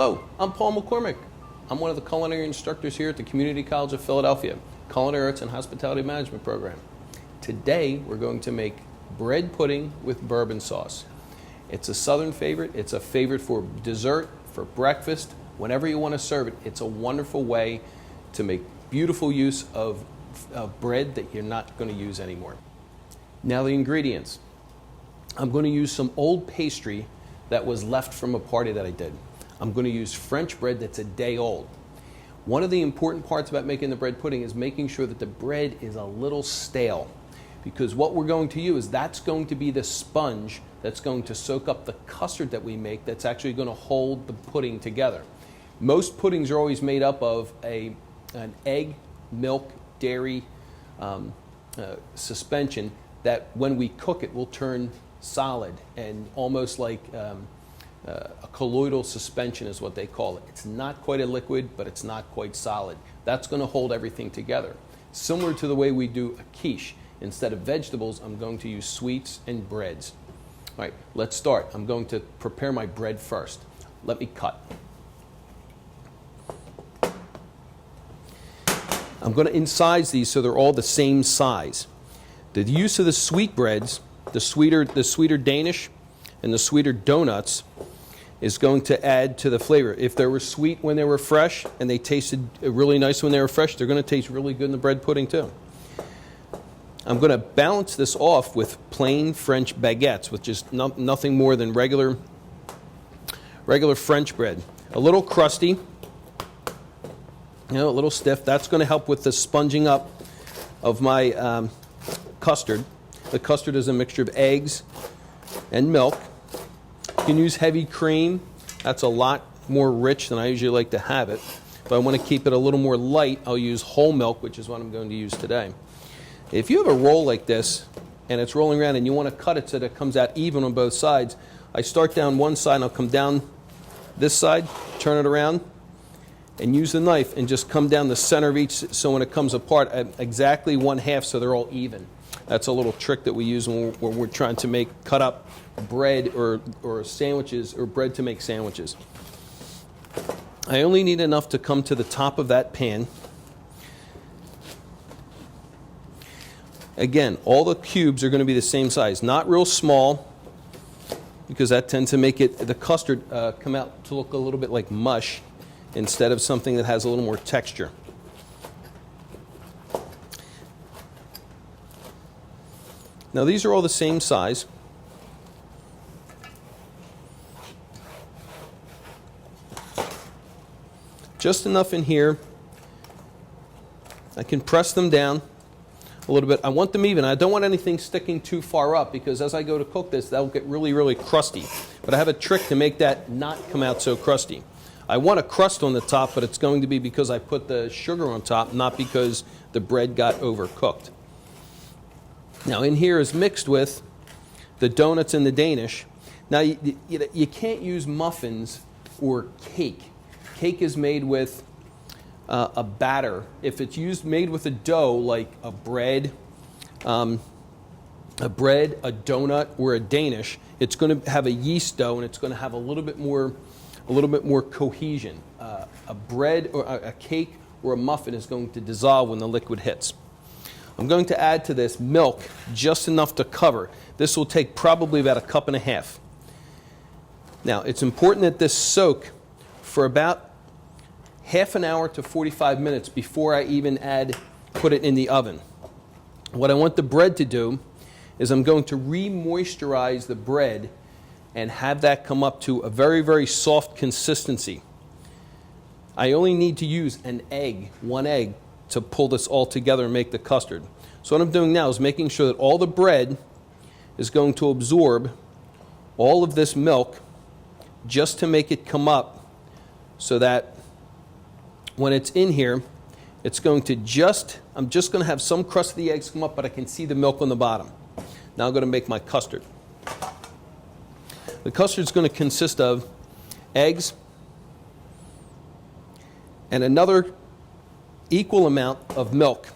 Hello, I'm Paul McCormick. I'm one of the culinary instructors here at the Community College of Philadelphia, Culinary Arts and Hospitality Management Program. Today, we're going to make bread pudding with bourbon sauce. It's a Southern favorite. It's a favorite for dessert, for breakfast, whenever you want to serve it. It's a wonderful way to make beautiful use of bread that you're not going to use anymore. Now the ingredients. I'm going to use some old pastry that was left from a party that I did. I'm going to use French bread that's a day old. One of the important parts about making the bread pudding is making sure that the bread is a little stale, because what we're going to use, that's going to be the sponge that's going to soak up the custard that we make that's actually going to hold the pudding together. Most puddings are always made up of an egg, milk, dairy suspension that when we cook it will turn solid and almost like a colloidal suspension is what they call it. It's not quite a liquid, but it's not quite solid. That's going to hold everything together. Similar to the way we do a quiche. Instead of vegetables, I'm going to use sweets and breads. All right, let's start. I'm going to prepare my bread first. Let me cut. I'm going to incise these so they're all the same size. The use of the sweet breads, the sweeter Danish and the sweeter donuts, is going to add to the flavor. If they were sweet when they were fresh and they tasted really nice when they were fresh, they're going to taste really good in the bread pudding too. I'm going to balance this off with plain French baguettes, which is nothing more than regular French bread. A little crusty, a little stiff. That's going to help with the sponging up of my custard. The custard is a mixture of eggs and milk. You can use heavy cream. That's a lot more rich than I usually like to have it. If I want to keep it a little more light, I'll use whole milk, which is what I'm going to use today. If you have a roll like this and it's rolling around and you want to cut it so that it comes out even on both sides, I start down one side and I'll come down this side, turn it around, and use the knife and just come down the center of each so when it comes apart, exactly 1/2 so they're all even. That's a little trick that we use when we're trying to cut up bread or sandwiches or bread to make sandwiches. I only need enough to come to the top of that pan. Again, all the cubes are going to be the same size, not real small, because that tends to make the custard come out to look a little bit like mush instead of something that has a little more texture. Now these are all the same size. Just enough in here. I can press them down a little bit. I want them even. I don't want anything sticking too far up, because as I go to cook this, that will get really, really crusty. But I have a trick to make that not come out so crusty. I want a crust on the top, but it's going to be because I put the sugar on top, not because the bread got overcooked. Now in here is mixed with the donuts and the Danish. Now you can't use muffins or cake. Cake is made with a batter. If it's made with a dough like a bread, a donut, or a Danish, it's going to have a yeast dough and it's going to have a little bit more cohesion. A bread or a cake or a muffin is going to dissolve when the liquid hits. I'm going to add to this milk just enough to cover. This will take probably about 1.5 cups. Now, it's important that this soak for about half an hour to 45 minutes before I even put it in the oven. What I want the bread to do is I'm going to re-moisturize the bread and have that come up to a very, very soft consistency. I only need to use one egg, to pull this all together and make the custard. So what I'm doing now is making sure that all the bread is going to absorb all of this milk just to make it come up so that when it's in here, it's going to I'm just going to have some crust of the eggs come up, but I can see the milk on the bottom. Now I'm going to make my custard. The custard is going to consist of eggs and another equal amount of milk.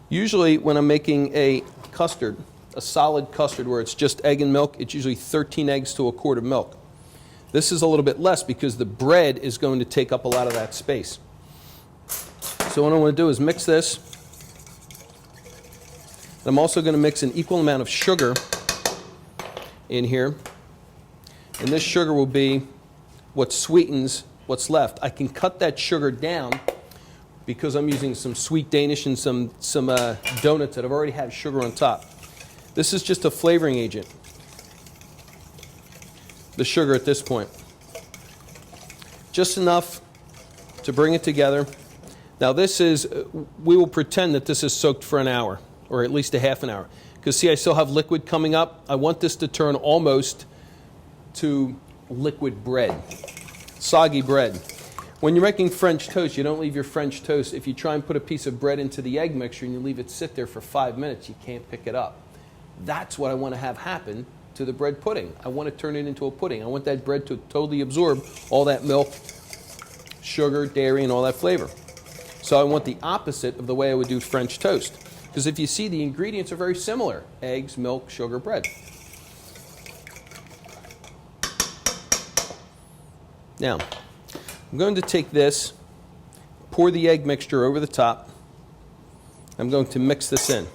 Usually when I'm making a custard, a solid custard where it's just egg and milk, it's usually 13 eggs to a quart of milk. This is a little bit less because the bread is going to take up a lot of that space. So what I want to do is mix this. I'm also going to mix an equal amount of sugar in here. And this sugar will be what sweetens what's left. I can cut that sugar down because I'm using some sweet Danish and some donuts that have already had sugar on top. This is just a flavoring agent, the sugar at this point. Just enough to bring it together. Now this is, we will pretend that this is soaked for an hour, or at least a half an hour. Because see, I still have liquid coming up. I want this to turn almost to liquid bread, soggy bread. When you're making French toast, you don't leave your French toast. If you try and put a piece of bread into the egg mixture and you leave it sit there for 5 minutes, you can't pick it up. That's what I want to have happen to the bread pudding. I want to turn it into a pudding. I want that bread to totally absorb all that milk, sugar, dairy, and all that flavor. So I want the opposite of the way I would do French toast. Because if you see, the ingredients are very similar. Eggs, milk, sugar, bread. Now, I'm going to take this, pour the egg mixture over the top. I'm going to mix this in.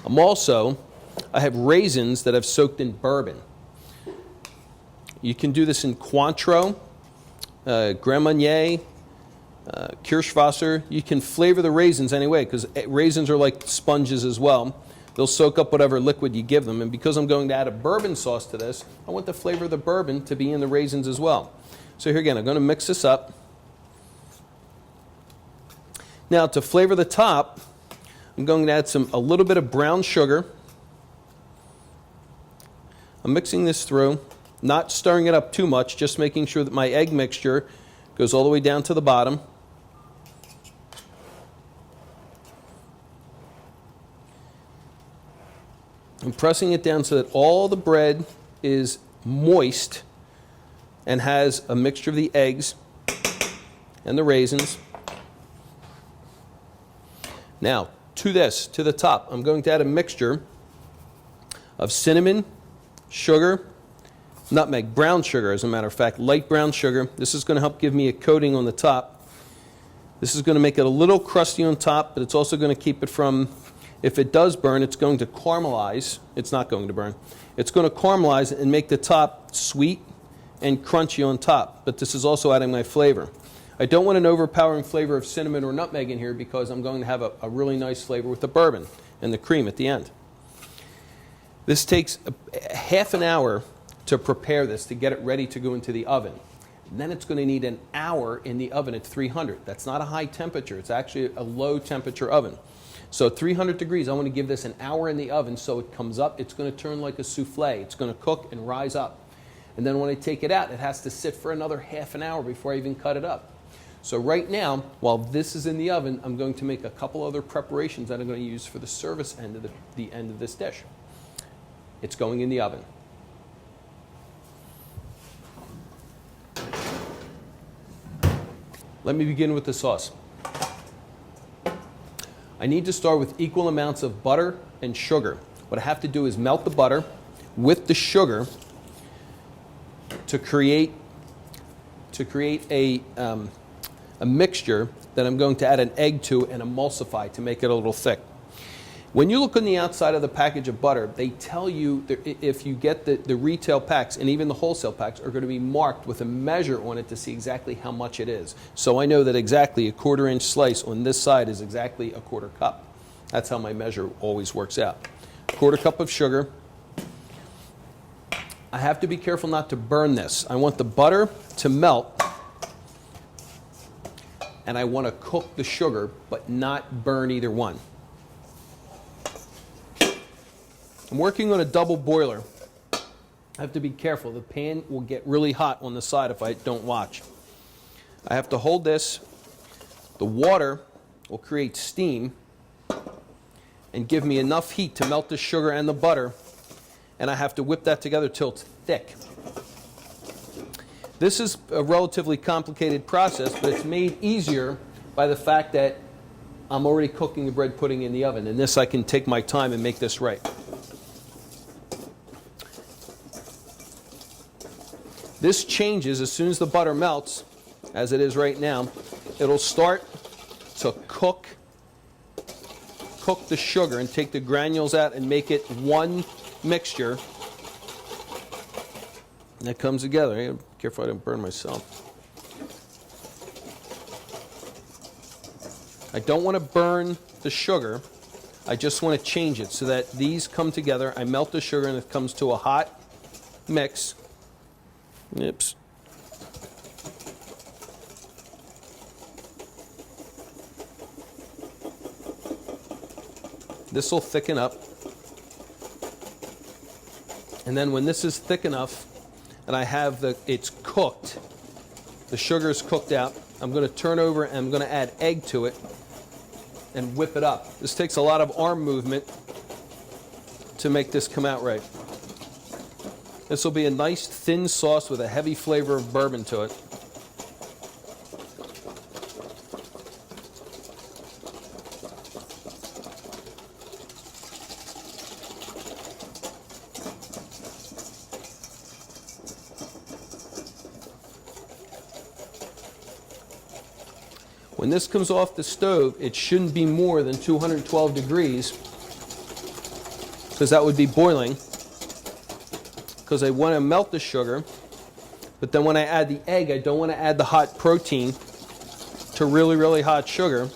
I have raisins that I've soaked in bourbon. You can do this in Cointreau, Grand Marnier, Kirschwasser. You can flavor the raisins anyway, because raisins are like sponges as well. They'll soak up whatever liquid you give them. And because I'm going to add a bourbon sauce to this, I want the flavor of the bourbon to be in the raisins as well. So here again, I'm going to mix this up. Now to flavor the top, I'm going to add a little bit of brown sugar. I'm mixing this through, not stirring it up too much, just making sure that my egg mixture goes all the way down to the bottom. I'm pressing it down so that all the bread is moist and has a mixture of the eggs and the raisins. Now, to the top, I'm going to add a mixture of cinnamon, sugar, nutmeg, brown sugar, as a matter of fact, light brown sugar. This is going to help give me a coating on the top. This is going to make it a little crusty on top, but it's also going to keep it from, if it does burn, it's going to caramelize. It's not going to burn. It's going to caramelize and make the top sweet and crunchy on top, but this is also adding my flavor. I don't want an overpowering flavor of cinnamon or nutmeg in here because I'm going to have a really nice flavor with the bourbon and the cream at the end. This takes half an hour to prepare this, to get it ready to go into the oven. And then it's going to need an hour in the oven at 300. That's not a high temperature. It's actually a low temperature oven. So 300 degrees, I want to give this an hour in the oven so it comes up. It's going to turn like a souffle. It's going to cook and rise up. And then when I take it out, it has to sit for another half an hour before I even cut it up. So right now, while this is in the oven, I'm going to make a couple other preparations that I'm going to use for the service end of the end of this dish. It's going in the oven. Let me begin with the sauce. I need to start with equal amounts of butter and sugar. What I have to do is melt the butter with the sugar to create a mixture that I'm going to add an egg to and emulsify to make it a little thick. When you look on the outside of the package of butter, they tell you that if you get the retail packs and even the wholesale packs are going to be marked with a measure on it to see exactly how much it is. So I know that exactly a 1/4 inch slice on this side is exactly a 1/4 cup. That's how my measure always works out. 1/4 cup of sugar. I have to be careful not to burn this. I want the butter to melt and I want to cook the sugar but not burn either one. I'm working on a double boiler. I have to be careful. The pan will get really hot on the side if I don't watch. I have to hold this. The water will create steam and give me enough heat to melt the sugar and the butter, and I have to whip that together till it's thick. This is a relatively complicated process, but it's made easier by the fact that I'm already cooking the bread pudding in the oven. And this, I can take my time and make this right. This changes as soon as the butter melts, as it is right now. It'll start to cook the sugar and take the granules out and make it one mixture. And it comes together. I gotta be careful I don't burn myself. I don't want to burn the sugar. I just want to change it so that these come together. I melt the sugar and it comes to a hot mix. Oops. This will thicken up. And then when this is thick enough and I have it's cooked, the sugar is cooked out, I'm going to turn over and I'm going to add egg to it and whip it up. This takes a lot of arm movement to make this come out right. This will be a nice thin sauce with a heavy flavor of bourbon to it. When this comes off the stove, it shouldn't be more than 212 degrees, because that would be boiling, because I want to melt the sugar. But then when I add the egg, I don't want to add the hot protein to really, really hot sugar.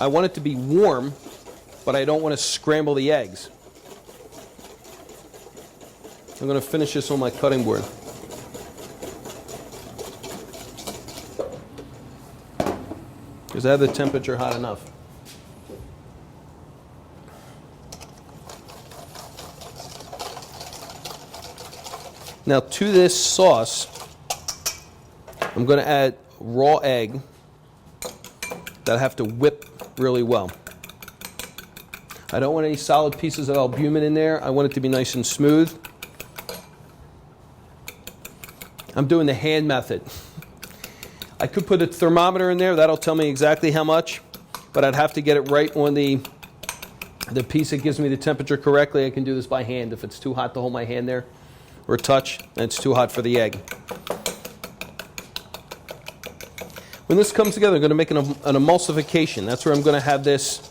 I want it to be warm, but I don't want to scramble the eggs. I'm going to finish this on my cutting board. Because I have the temperature hot enough. Now to this sauce, I'm going to add raw egg that I have to whip really well. I don't want any solid pieces of albumin in there. I want it to be nice and smooth. I'm doing the hand method. I could put a thermometer in there. That'll tell me exactly how much, but I'd have to get it right on the piece that gives me the temperature correctly. I can do this by hand. If it's too hot to hold my hand there or touch, and it's too hot for the egg. When this comes together, I'm going to make an emulsification. That's where I'm going to have this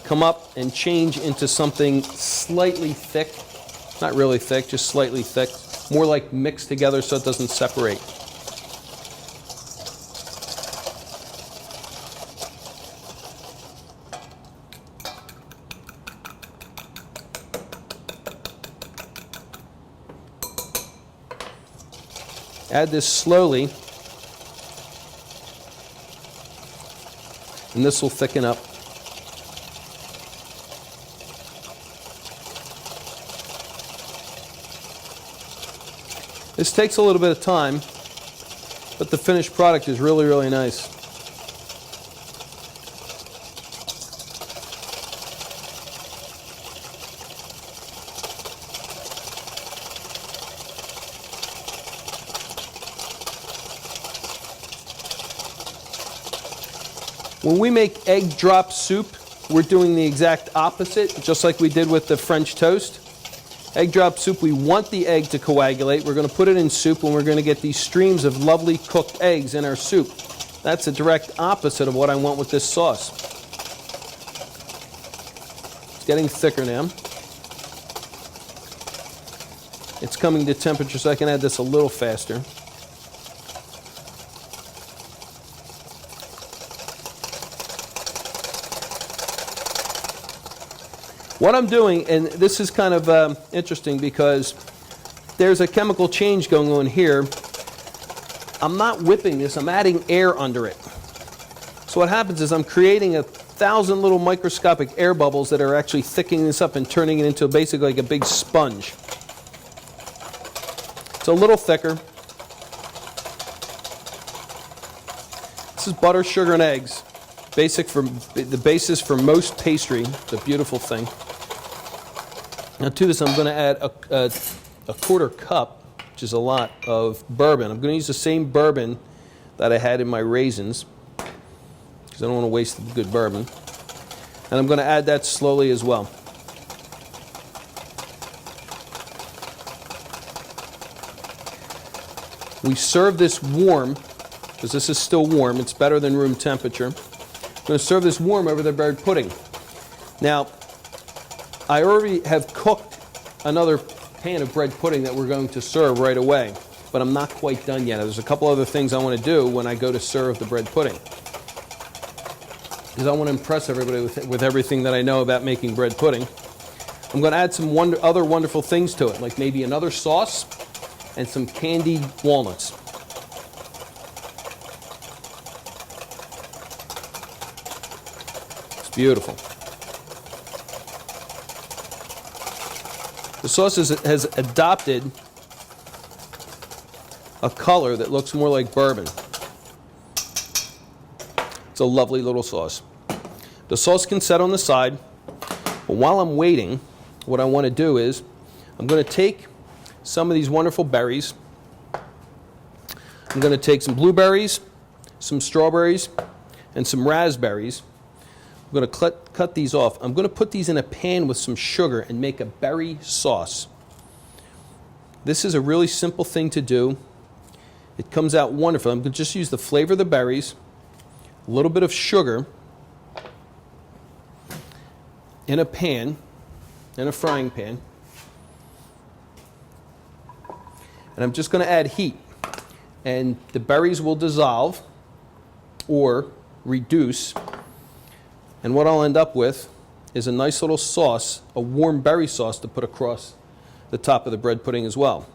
come up and change into something slightly thick. Not really thick, just slightly thick. More like mixed together so it doesn't separate. Add this slowly, and this will thicken up. This takes a little bit of time, but the finished product is really, really nice. When we make egg drop soup, we're doing the exact opposite, just like we did with the French toast. Egg drop soup, we want the egg to coagulate. We're going to put it in soup, and we're going to get these streams of lovely cooked eggs in our soup. That's the direct opposite of what I want with this sauce. It's getting thicker now. It's coming to temperature, so I can add this a little faster. What I'm doing, and this is kind of interesting because there's a chemical change going on here. I'm not whipping this, I'm adding air under it. So what happens is I'm creating 1,000 little microscopic air bubbles that are actually thickening this up and turning it into basically like a big sponge. It's a little thicker. This is butter, sugar, and eggs. The basis for most pastry. It's a beautiful thing. Now to this, I'm going to add a quarter cup, which is a lot, of bourbon. I'm going to use the same bourbon that I had in my raisins, because because I don't want to waste the good bourbon. And I'm going to add that slowly as well. We serve this warm, because this is still warm. It's better than room temperature. I'm going to serve this warm over the bread pudding. Now, I already have cooked another pan of bread pudding that we're going to serve right away, but I'm not quite done yet. There's a couple other things I want to do when I go to serve the bread pudding, because I want to impress everybody with everything that I know about making bread pudding. I'm going to add some other wonderful things to it, like maybe another sauce and some candied walnuts. It's beautiful. The sauce has adopted a color that looks more like bourbon. It's a lovely little sauce. The sauce can set on the side, but while I'm waiting, what I want to do is I'm going to take some of these wonderful berries. I'm going to take some blueberries, some strawberries, and some raspberries. I'm going to cut these off. I'm going to put these in a pan with some sugar and make a berry sauce. This is a really simple thing to do. It comes out wonderful. I'm going to just use the flavor of the berries, a little bit of sugar in a pan, in a frying pan. And I'm just going to add heat. And the berries will dissolve or reduce. And what I'll end up with is a nice little sauce, a warm berry sauce to put across the top of the bread pudding as well,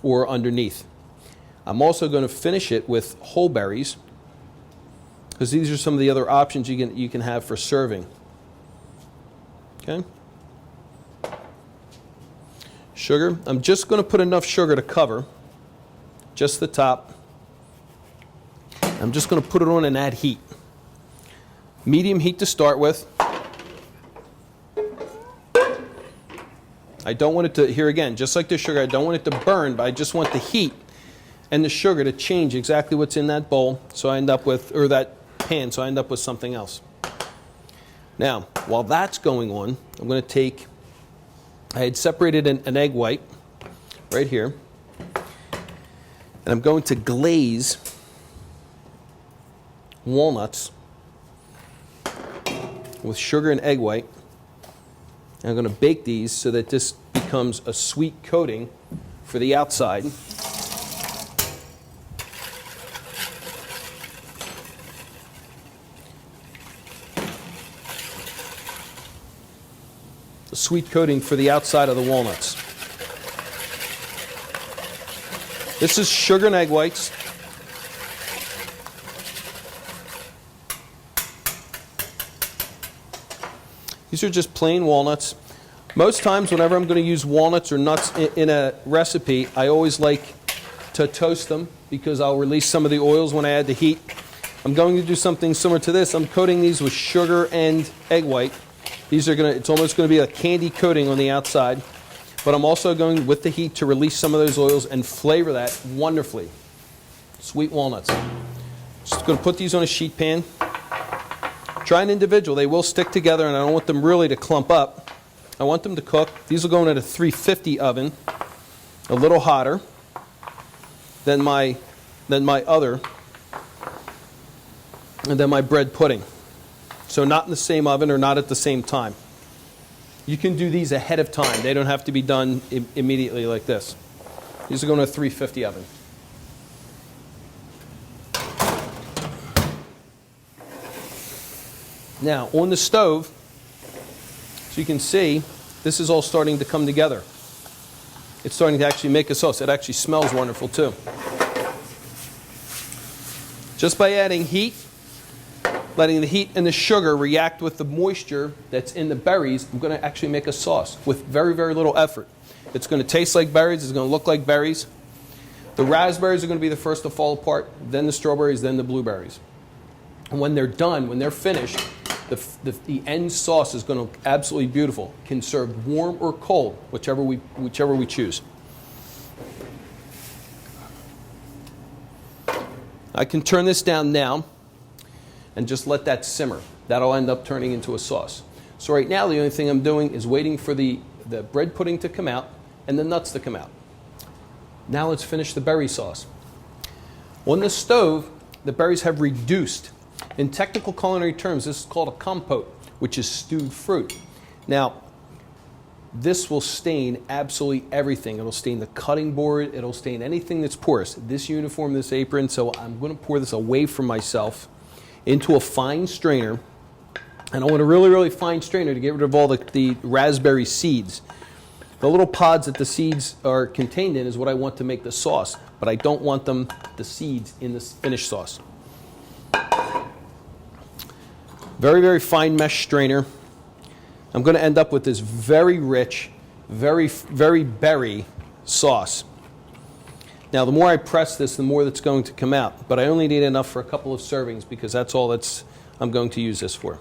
or underneath. I'm also going to finish it with whole berries, because these are some of the other options you can have for serving. Okay? Sugar. I'm just going to put enough sugar to cover just the top. I'm just going to put it on and add heat. Medium heat to start with. I don't want it to, here again, just like the sugar, I don't want it to burn, but I just want the heat and the sugar to change exactly what's in that bowl, so I end up with, or that pan, so I end up with something else. Now, while that's going on, I'm going to take, I had separated an egg white right here, and I'm going to glaze walnuts with sugar and egg white. And I'm going to bake these so that this becomes a sweet coating for the outside. A sweet coating for the outside of the walnuts. This is sugar and egg whites. These are just plain walnuts. Most times whenever I'm going to use walnuts or nuts in a recipe, I always like to toast them because I'll release some of the oils when I add the heat. I'm going to do something similar to this. I'm coating these with sugar and egg white. These are it's almost going to be a candy coating on the outside. But I'm also going with the heat to release some of those oils and flavor that wonderfully. Sweet walnuts. Just going to put these on a sheet pan. Try an individual. They will stick together, and I don't want them really to clump up. I want them to cook. These will go in at a 350 oven, a little hotter than my other, and then my bread pudding. So not in the same oven or not at the same time. You can do these ahead of time. They don't have to be done immediately like this. These are going to a 350 oven. Now, on the stove, so you can see, this is all starting to come together. It's starting to actually make a sauce. It actually smells wonderful, too. Just by adding heat, letting the heat and the sugar react with the moisture that's in the berries, I'm going to actually make a sauce with very, very little effort. It's going to taste like berries. It's going to look like berries. The raspberries are going to be the first to fall apart, then the strawberries, then the blueberries. And when they're done, when they're finished, the end sauce is going to look absolutely beautiful. Can serve warm or cold, whichever we choose. I can turn this down now. and just let that simmer. That'll end up turning into a sauce. So right now the only thing I'm doing is waiting for the bread pudding to come out and the nuts to come out. Now let's finish the berry sauce. On the stove, the berries have reduced. In technical culinary terms, this is called a compote, which is stewed fruit. Now, this will stain absolutely everything. It'll stain the cutting board. It'll stain anything that's porous. This uniform, this apron, so I'm going to pour this away from myself into a fine strainer. And I want a really, really fine strainer to get rid of all the raspberry seeds. The little pods that the seeds are contained in is what I want to make the sauce, but I don't want the seeds in this finished sauce. Very, very fine mesh strainer. I'm going to end up with this very rich, very, very berry sauce. Now, the more I press this, the more that's going to come out, but I only need enough for a couple of servings because that's all I'm going to use this for.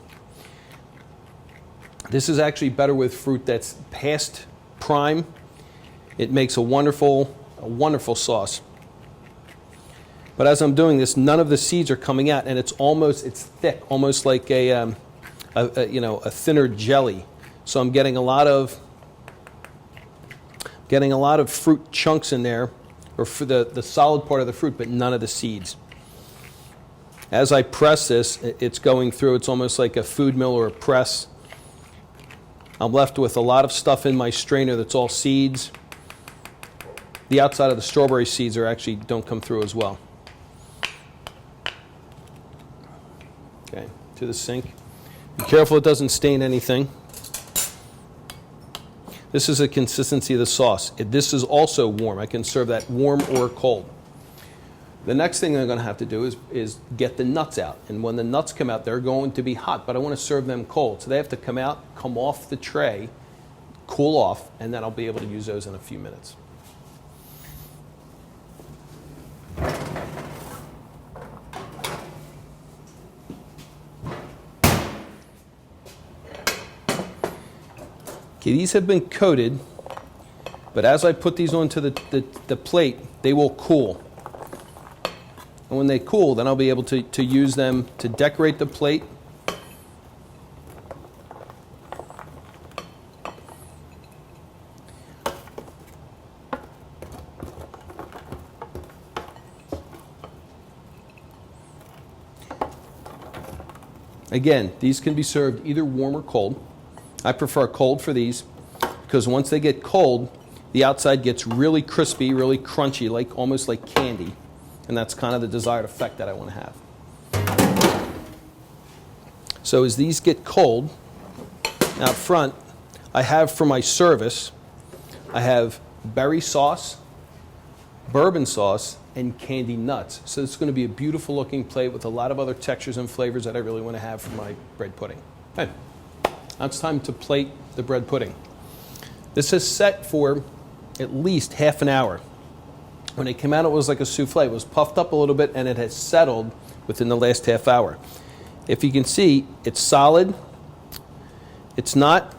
This is actually better with fruit that's past prime. It makes a wonderful sauce. But as I'm doing this, none of the seeds are coming out, and it's thick, almost like a thinner jelly. So I'm getting a lot of fruit chunks in there, or for the solid part of the fruit, but none of the seeds. As I press this, it's going through. It's almost like a food mill or a press. I'm left with a lot of stuff in my strainer that's all seeds. The outside of the strawberry seeds don't come through as well. Okay, to the sink. Be careful it doesn't stain anything. This is the consistency of the sauce. This is also warm. I can serve that warm or cold. The next thing I'm going to have to do is get the nuts out. And when the nuts come out, they're going to be hot, but I want to serve them cold. So they have to come off the tray, cool off, and then I'll be able to use those in a few minutes. Okay, these have been coated, but as I put these onto the plate, they will cool. And when they cool, then I'll be able to use them to decorate the plate. Again, these can be served either warm or cold. I prefer cold for these because once they get cold, the outside gets really crispy, really crunchy, almost like candy. And that's kind of the desired effect that I want to have. So as these get cold, out front, I have for my service, I have berry sauce, bourbon sauce, and candy nuts. So it's going to be a beautiful looking plate with a lot of other textures and flavors that I really want to have for my bread pudding. Okay, now it's time to plate the bread pudding. This is set for at least half an hour. When it came out, it was like a souffle. It was puffed up a little bit, and it has settled within the last half hour. If you can see, it's solid. It's not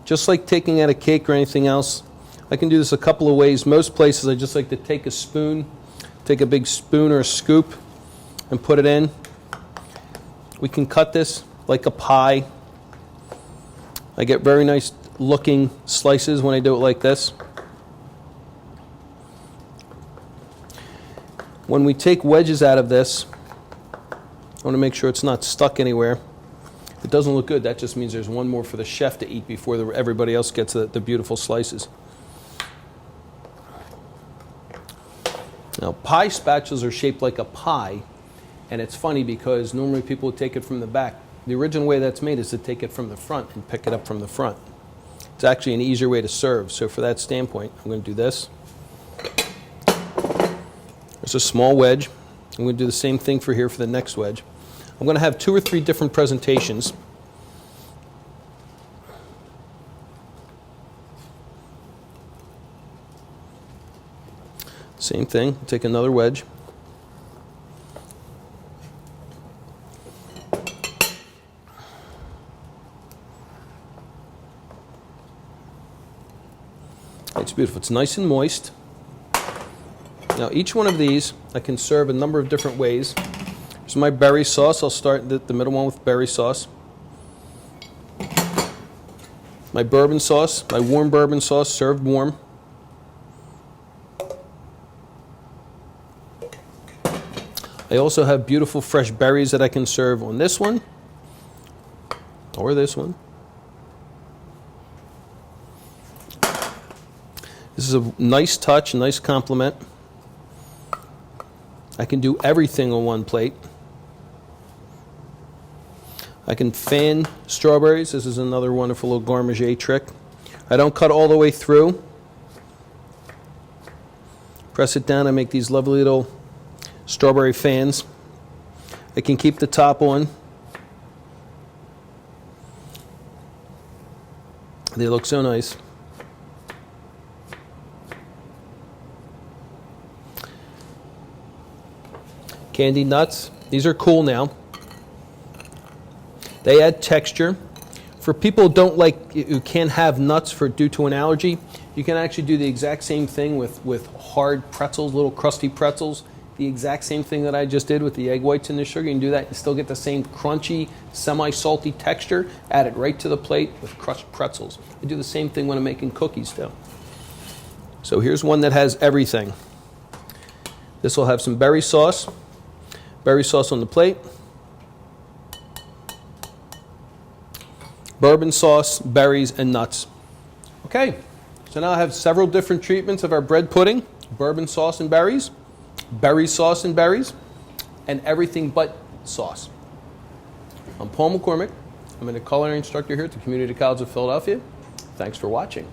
just like taking out a cake or anything else. I can do this a couple of ways. Most places, I just like to take a big spoon or a scoop, and put it in. We can cut this like a pie. I get very nice looking slices when I do it like this. When we take wedges out of this, I want to make sure it's not stuck anywhere. If it doesn't look good, that just means there's one more for the chef to eat before everybody else gets the beautiful slices. Now, pie spatulas are shaped like a pie, and it's funny because normally people would take it from the back. The original way that's made is to take it from the front and pick it up from the front. It's actually an easier way to serve. So for that standpoint, I'm going to do this. There's a small wedge. I'm going to do the same thing for here for the next wedge. I'm going to have 2 or 3 different presentations. Same thing. Take another wedge. It's beautiful. It's nice and moist. Now each one of these I can serve a number of different ways. Here's my berry sauce. I'll start the middle one with berry sauce. My bourbon sauce, my warm bourbon sauce served warm. I also have beautiful fresh berries that I can serve on this one or this one. This is a nice touch, a nice compliment. I can do everything on one plate. I can fan strawberries. This is another wonderful little gourmet trick. I don't cut all the way through. Press it down and make these lovely little strawberry fans. I can keep the top on. They look so nice. Candied nuts. These are cool now. They add texture. For people who can't have nuts due to an allergy, you can actually do the exact same thing with hard pretzels, little crusty pretzels. The exact same thing that I just did with the egg whites and the sugar. You can do that and still get the same crunchy, semi-salty texture. Add it right to the plate with crushed pretzels. I do the same thing when I'm making cookies too. So here's one that has everything. This will have some berry sauce. Berry sauce on the plate. Bourbon sauce, berries, and nuts. Okay, so now I have several different treatments of our bread pudding. Bourbon sauce and berries, berry sauce and berries, and everything but sauce. I'm Paul McCormick. I'm a culinary instructor here at the Community College of Philadelphia. Thanks for watching.